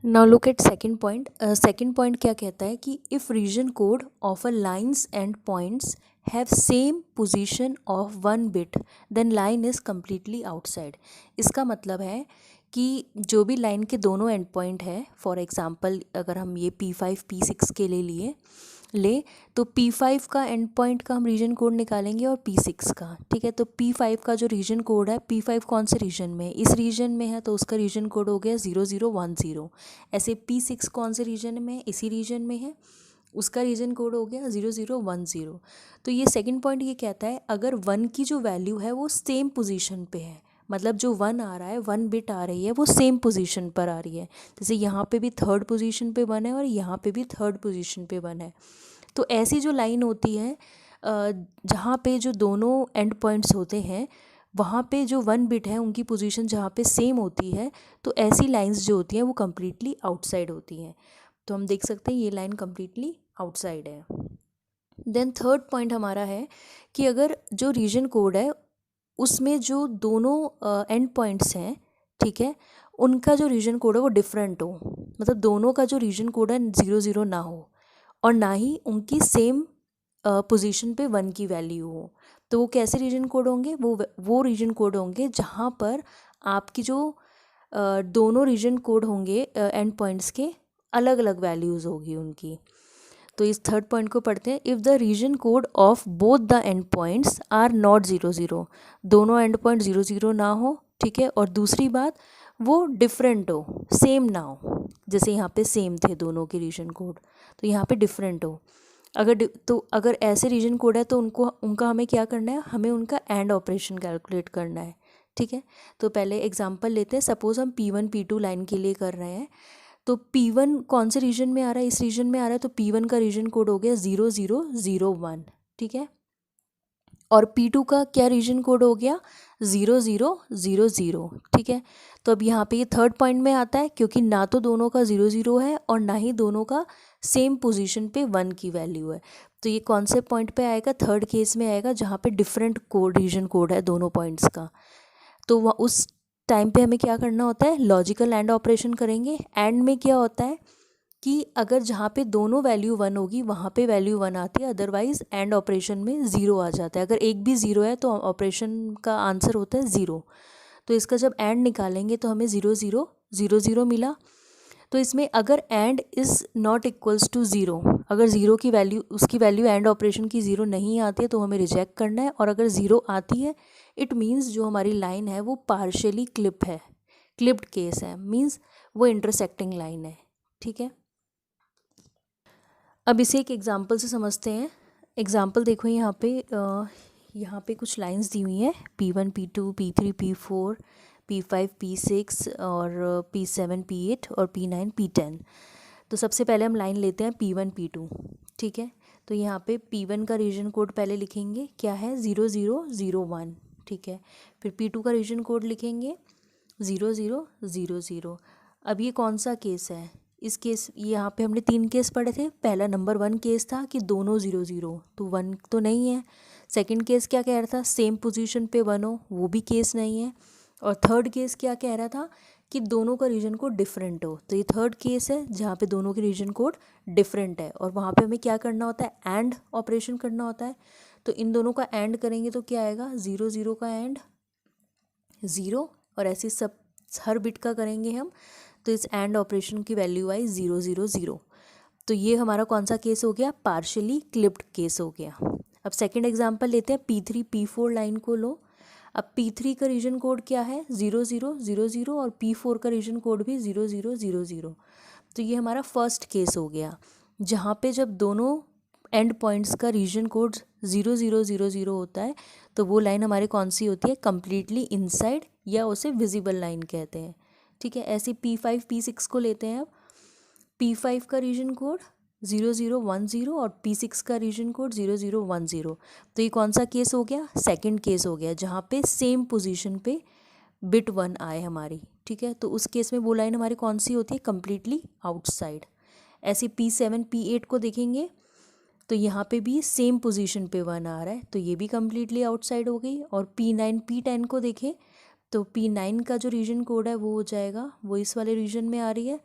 Now look at second point. Second point क्या कहता है कि if region code of a lines end points have same position of one bit then line is completely outside. इसका मतलब है कि जो भी लाइन के दोनों एंड पॉइंट है, फॉर एग्जांपल अगर हम ये P5 P6 के लिए ले तो P5 का एंड पॉइंट का हम रीजन कोड निकालेंगे और P6 का, ठीक है। तो P5 का जो रीजन कोड है, P5 कौन से रीजन में है, इस रीजन में है तो उसका रीजन कोड हो गया 0010। ऐसे P6 कौन से रीजन में है, इसी रीजन में है, उसका रीजन कोड हो गया 0010। तो ये सेकंड पॉइंट ये कहता है अगर वन की जो वैल्यू है वो सेम पोजीशन पे है, मतलब जो वन आ रहा है, वन बिट आ रही है, वो सेम पोजीशन पर आ रही है। जैसे यहाँ पे भी थर्ड पोजीशन पे वन है और यहाँ पे भी थर्ड पोजीशन पे वन है। तो ऐसी जो लाइन होती है जहाँ पे जो दोनों एंड पॉइंट्स होते हैं वहाँ पे जो वन बिट है उनकी पोजीशन जहाँ पे सेम होती है, तो ऐसी लाइंस जो होती हैं वो कम्प्लीटली आउटसाइड होती हैं। तो हम देख सकते हैं ये लाइन कम्प्लीटली आउटसाइड है। देन थर्ड पॉइंट हमारा है कि अगर जो रीजन कोड है उसमें जो दोनों एंड पॉइंट्स हैं, ठीक है, उनका जो रीजन कोड है वो डिफरेंट हो, मतलब दोनों का जो रीजन कोड है 00 ना हो और ना ही उनकी सेम पोजीशन पे वन की वैल्यू हो। तो वो कैसे रीजन कोड होंगे, वो रीजन कोड होंगे जहाँ पर आपकी जो दोनों रीजन कोड होंगे एंड पॉइंट्स के अलग अलग वैल्यूज़ होगी उनकी। तो इस थर्ड पॉइंट को पढ़ते हैं। If the region code of both the end points are not 00, दोनों एंड पॉइंट 00 ना हो, ठीक है, और दूसरी बात वो डिफरेंट हो, सेम ना हो, जैसे यहाँ पे सेम थे दोनों के रीजन कोड, तो यहाँ पे डिफरेंट हो। अगर ऐसे रीजन कोड है तो उनका हमें क्या करना है, हमें उनका एंड ऑपरेशन कैलकुलेट करना है, ठीक है। तो पहले एग्जांपल लेते हैं। सपोज हम P1 P2 लाइन के लिए कर रहे हैं, तो P1 कौन से रीजन में आ रहा है, इस रीजन में आ रहा है, तो P1 का रीजन कोड हो गया 0001, ठीक है। और P2 का क्या रीजन कोड हो गया 0000, ठीक है। तो अब यहाँ पे ये थर्ड पॉइंट में आता है क्योंकि ना तो दोनों का 00 है और ना ही दोनों का सेम पोजीशन पे वन की वैल्यू है। तो ये कौन से पॉइंट पे आएगा, थर्ड केस में आएगा जहाँ पे डिफरेंट कोड रीजन कोड है दोनों पॉइंट्स का। तो वह उस टाइम पे हमें क्या करना होता है, लॉजिकल एंड ऑपरेशन करेंगे। एंड में क्या होता है कि अगर जहाँ पे दोनों वैल्यू वन होगी वहाँ पे वैल्यू वन आती है, अदरवाइज एंड ऑपरेशन में ज़ीरो आ जाता है। अगर एक भी ज़ीरो है तो ऑपरेशन का आंसर होता है ज़ीरो। तो इसका जब एंड निकालेंगे तो हमें 0000 मिला। तो इसमें अगर and is not equals to zero, अगर ज़ीरो की वैल्यू, उसकी वैल्यू एंड ऑपरेशन की ज़ीरो नहीं आती है तो हमें रिजेक्ट करना है, और अगर ज़ीरो आती है इट मीन्स जो हमारी लाइन है वो पार्शियली क्लिप है, क्लिप्ड केस है, मीन्स वो इंटरसेक्टिंग लाइन है, ठीक है। अब इसे एक एग्जांपल से समझते हैं। एग्जांपल देखो यहाँ पे कुछ लाइंस दी हुई हैं, P1 P2 P3 P4 P5 P6 और P7 P8 और P9 P10। तो सबसे पहले हम लाइन लेते हैं P1 P2, ठीक है। तो यहाँ पे P1 का रीजन कोड पहले लिखेंगे, क्या है 0001, ठीक है। फिर P2 का रीजन कोड लिखेंगे 0000। अब ये कौन सा केस है, इस केस, यहाँ पे हमने तीन केस पढ़े थे। पहला नंबर वन केस था कि दोनों 00, तो वन तो नहीं है। सेकंड केस क्या कह रहा था, सेम पोजीशन पे वन हो, वो भी केस नहीं है। और थर्ड केस क्या कह रहा था कि दोनों का रीजन कोड डिफरेंट हो, तो ये थर्ड केस है जहाँ पे दोनों के रीजन कोड डिफरेंट है और वहाँ पे हमें क्या करना होता है, एंड ऑपरेशन करना होता है। तो इन दोनों का एंड करेंगे तो क्या आएगा, 00 का एंड 0, और ऐसे सब हर बिट का करेंगे हम, तो इस एंड ऑपरेशन की वैल्यू आई 000। तो ये हमारा कौन सा केस हो गया, पार्शियली क्लिप्ड केस हो गया। अब सेकंड एग्जांपल लेते हैं, P3 P4 लाइन को लो। अब P3 का रीजन कोड क्या है 0000 और P4 का रीजन कोड भी 0000। तो ये हमारा फर्स्ट केस हो गया जहाँ पे जब दोनों एंड पॉइंट्स का रीजन कोड 0000 होता है तो वो लाइन हमारी कौन सी होती है, कम्प्लीटली इनसाइड, या उसे विजिबल लाइन कहते हैं, ठीक है। ऐसे P5 P6 को लेते हैं। अब P5 का रीजन कोड 0010 और P6 का रीजन कोड 0010। तो ये कौन सा केस हो गया, सेकंड केस हो गया जहाँ पे सेम पोजीशन पे बिट वन आए हमारी, ठीक है। तो उस केस में वो लाइन हमारी कौन सी होती है, कम्प्लीटली आउटसाइड। ऐसे P7 P8 को देखेंगे तो यहाँ पे भी सेम पोजीशन पे वन आ रहा है, तो ये भी कम्प्लीटली आउटसाइड हो गई। और P9 P10 को देखें तो P9 का जो रीजन कोड है वो हो जाएगा, वो इस वाले रीजन में आ रही है,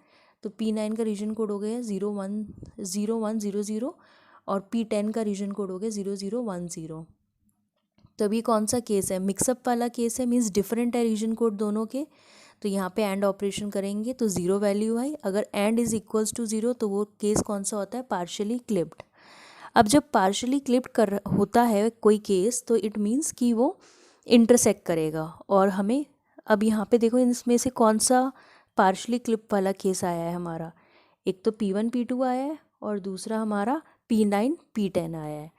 तो P9 का रीजन कोड हो गया 01010 और P10 का रीजन कोड हो गया 0010। तो अभी कौन सा केस है, मिक्सअप वाला केस है, मीन्स डिफरेंट है रीजन कोड दोनों के। तो यहाँ पे एंड ऑपरेशन करेंगे तो 0 वैल्यू आई, अगर एंड इज इक्वल्स टू 0 तो वो केस कौन सा होता है, पार्शियली क्लिप्ड। अब जब पार्शियली क्लिप्ड कर होता है कोई केस तो इट मीन्स कि वो इंटरसेक्ट करेगा। और हमें अब यहाँ पे देखो इसमें से कौन सा पार्शियली क्लिप वाला केस आया है हमारा, एक तो P1 P2 आया है और दूसरा हमारा P9 P10 आया है।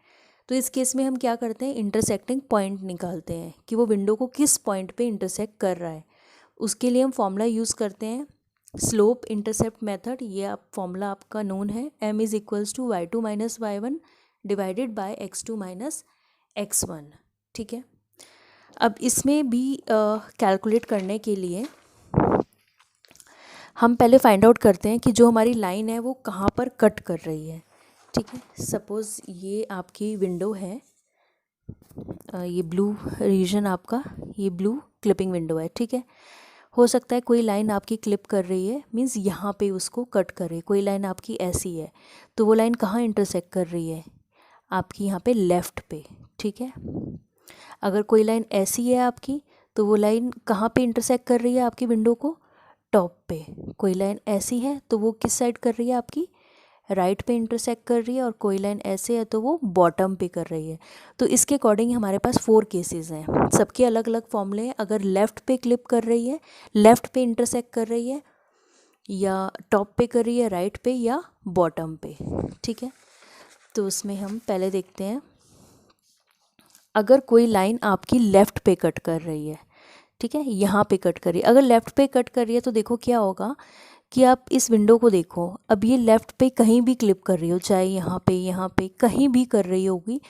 तो इस केस में हम क्या करते हैं, इंटरसेक्टिंग पॉइंट निकालते हैं कि वो विंडो को किस पॉइंट पे इंटरसेक्ट कर रहा है। उसके लिए हम फॉर्मूला यूज़ करते हैं स्लोप इंटरसेप्ट मेथड। ये आप फॉर्मूला आपका नोन है, m is equals to y2 minus y1 divided by x2 minus x1। ठीक है, अब इसमें भी कैलकुलेट करने के लिए हम पहले फाइंड आउट करते हैं कि जो हमारी लाइन है वो कहाँ पर कट कर रही है। ठीक है, सपोज़ ये आपकी विंडो है, ये ब्लू रीजन आपका, ये ब्लू क्लिपिंग विंडो है। ठीक है, हो सकता है कोई लाइन आपकी क्लिप कर रही है, मीन्स यहाँ पे उसको कट कर रही है। कोई लाइन आपकी ऐसी है तो वो लाइन कहाँ इंटरसेक्ट कर रही है, आपकी यहाँ पे लेफ़्ट पे। ठीक है, अगर कोई लाइन ऐसी है आपकी तो वो लाइन कहाँ पे इंटरसेक्ट कर रही है आपकी विंडो को, टॉप पे। कोई लाइन ऐसी है तो वो किस साइड कर रही है, आपकी राइट पे इंटरसेक्ट कर रही है। और कोई लाइन ऐसे है तो वो बॉटम पे कर रही है। तो इसके अकॉर्डिंग हमारे पास 4 केसेस हैं, सबके अलग अलग फॉर्मूले हैं। अगर लेफ़्ट पे क्लिप कर रही है, लेफ़्ट पे इंटरसेक्ट कर रही है, या टॉप पे कर रही है, राइट पे या बॉटम पे। ठीक है, तो उसमें हम पहले देखते हैं, अगर कोई लाइन आपकी लेफ़्ट पे कट कर रही है, ठीक है, यहाँ पे कट कर रही है, अगर लेफ़्ट पे कट कर रही है तो देखो क्या होगा कि आप इस विंडो को देखो, अब ये लेफ़्ट पे कहीं भी क्लिप कर रही हो, चाहे यहाँ पे कहीं भी कर रही होगी,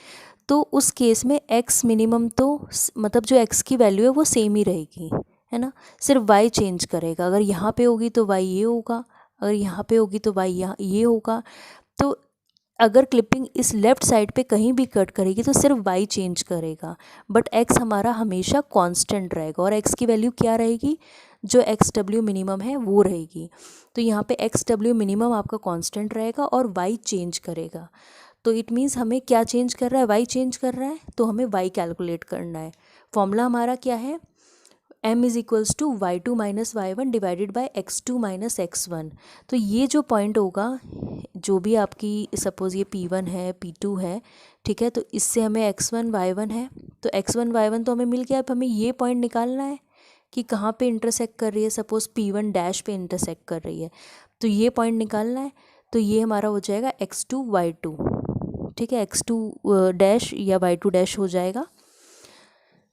तो उस केस में x मिनिमम तो मतलब जो x की वैल्यू है वो सेम ही रहेगी, है ना, सिर्फ y चेंज करेगा। अगर यहाँ पे होगी तो y ये होगा, अगर यहाँ पे होगी तो y यहाँ ये होगा। तो अगर क्लिपिंग इस लेफ़्ट साइड पे कहीं भी कट करेगी तो सिर्फ y चेंज करेगा, बट x हमारा हमेशा कांस्टेंट रहेगा। और x की वैल्यू क्या रहेगी, जो xw मिनिमम है वो रहेगी। तो यहाँ पे xw मिनिमम आपका कांस्टेंट रहेगा और y चेंज करेगा। तो इट मीन्स हमें क्या चेंज कर रहा है, y चेंज कर रहा है, तो हमें y कैलकुलेट करना है। फॉर्मूला हमारा क्या है, m is equals to y2 minus y1 divided by x2 minus x1। तो ये जो पॉइंट होगा, जो भी आपकी सपोज़ ये P1 है, P2 है, ठीक है, तो इससे हमें x1 y1 है, तो x1 y1 तो हमें मिल गया। अब हमें ये पॉइंट निकालना है कि कहाँ पे इंटरसेक्ट कर रही है, सपोज़ P1 डैश पे इंटरसेक्ट कर रही है, तो ये पॉइंट निकालना है। तो ये हमारा हो जाएगा x2 y2, ठीक है, x2 डैश या y2 डैश हो जाएगा।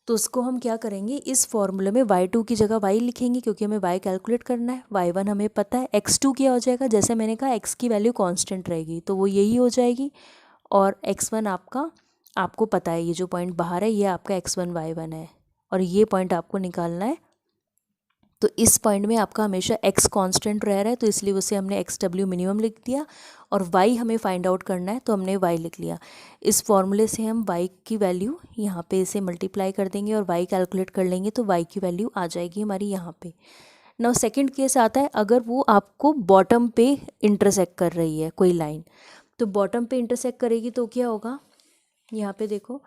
तो उसको हम क्या करेंगे, इस फॉर्मूले में y2 की जगह y लिखेंगे क्योंकि हमें y कैलकुलेट करना है, y1 हमें पता है, x2 क्या हो जाएगा, जैसे मैंने कहा x की वैल्यू कांस्टेंट रहेगी तो वो यही हो जाएगी। और x1 आपको पता है, ये जो पॉइंट बाहर है ये आपका x1 y1 है और ये पॉइंट आपको निकालना है। तो इस पॉइंट में आपका हमेशा x कांस्टेंट रह रहा है तो इसलिए उसे हमने xw मिनिमम लिख दिया, और y हमें फाइंड आउट करना है तो हमने y लिख लिया। इस फॉर्मूले से हम y की वैल्यू यहाँ पे इसे मल्टीप्लाई कर देंगे और y कैलकुलेट कर लेंगे तो y की वैल्यू आ जाएगी हमारी यहाँ पे। नाउ सेकंड केस आता है, अगर वो आपको बॉटम पे इंटरसेक्ट कर रही है कोई लाइन, तो बॉटम पे इंटरसेक्ट करेगी तो क्या होगा, यहाँ पे देखो,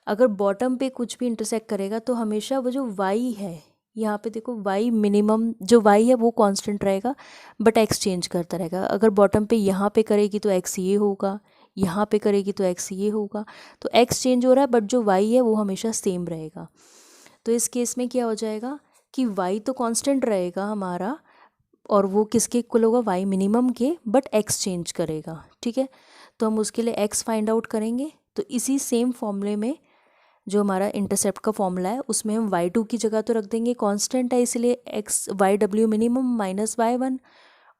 अगर बॉटम पे कुछ भी इंटरसेक्ट करेगा तो हमेशा वो जो y है, यहाँ पे देखो y मिनिमम जो y है वो कांस्टेंट रहेगा बट x चेंज करता रहेगा। अगर बॉटम पे यहाँ पे करेगी तो x ये होगा, यहाँ पे करेगी तो x ये होगा, तो x चेंज हो रहा है बट जो y है वो हमेशा सेम रहेगा। तो इस केस में क्या हो जाएगा कि y तो कांस्टेंट रहेगा हमारा, और वो किसके इक्वल होगा, y मिनिमम के, बट x चेंज करेगा। ठीक है, तो हम उसके लिए x फाइंड आउट करेंगे। तो इसी सेम फॉर्मूले में जो हमारा इंटरसेप्ट का फॉर्मूला है उसमें हम y2 की जगह तो रख देंगे, कांस्टेंट है इसलिए yw मिनिमम माइनस y1,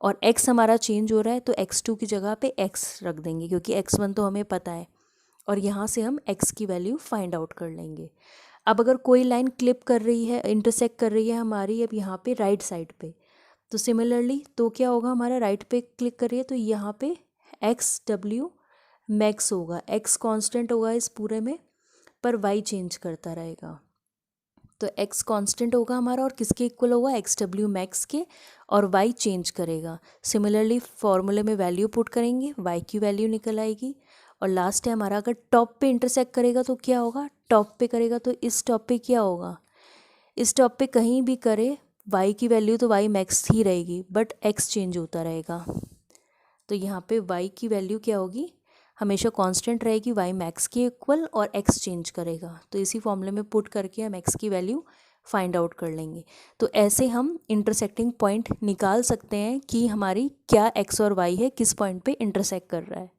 और x हमारा चेंज हो रहा है तो x2 की जगह पे x रख देंगे क्योंकि x1 तो हमें पता है, और यहाँ से हम x की वैल्यू फाइंड आउट कर लेंगे। अब अगर कोई लाइन क्लिप कर रही है, इंटरसेक्ट कर रही है हमारी अब यहाँ पे राइट साइड पे, तो सिमिलरली तो क्या होगा, हमारा राइट पे क्लिक करिए तो यहाँ पे xw मैक्स होगा, x कांस्टेंट होगा इस पूरे में पर y चेंज करता रहेगा। तो x कांस्टेंट होगा हमारा और किसके इक्वल होगा, एक्स डब्ल्यू मैक्स के, और y चेंज करेगा। सिमिलरली फॉर्मूले में वैल्यू पुट करेंगे, y की वैल्यू निकल आएगी। और लास्ट है हमारा, अगर टॉप पे इंटरसेक्ट करेगा तो क्या होगा, टॉप पे करेगा तो इस टॉप पे क्या होगा, इस टॉप पे कहीं भी करे y की वैल्यू तो y मैक्स ही रहेगी, बट x चेंज होता रहेगा। तो यहाँ पे y की वैल्यू क्या होगी, हमेशा कांस्टेंट रहेगी, y मैक्स के इक्वल, और x चेंज करेगा। तो इसी फॉर्मूले में पुट करके हम x की वैल्यू फाइंड आउट कर लेंगे। तो ऐसे हम इंटरसेक्टिंग पॉइंट निकाल सकते हैं कि हमारी क्या x और y है, किस पॉइंट पे इंटरसेक्ट कर रहा है।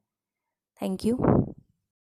Thank you.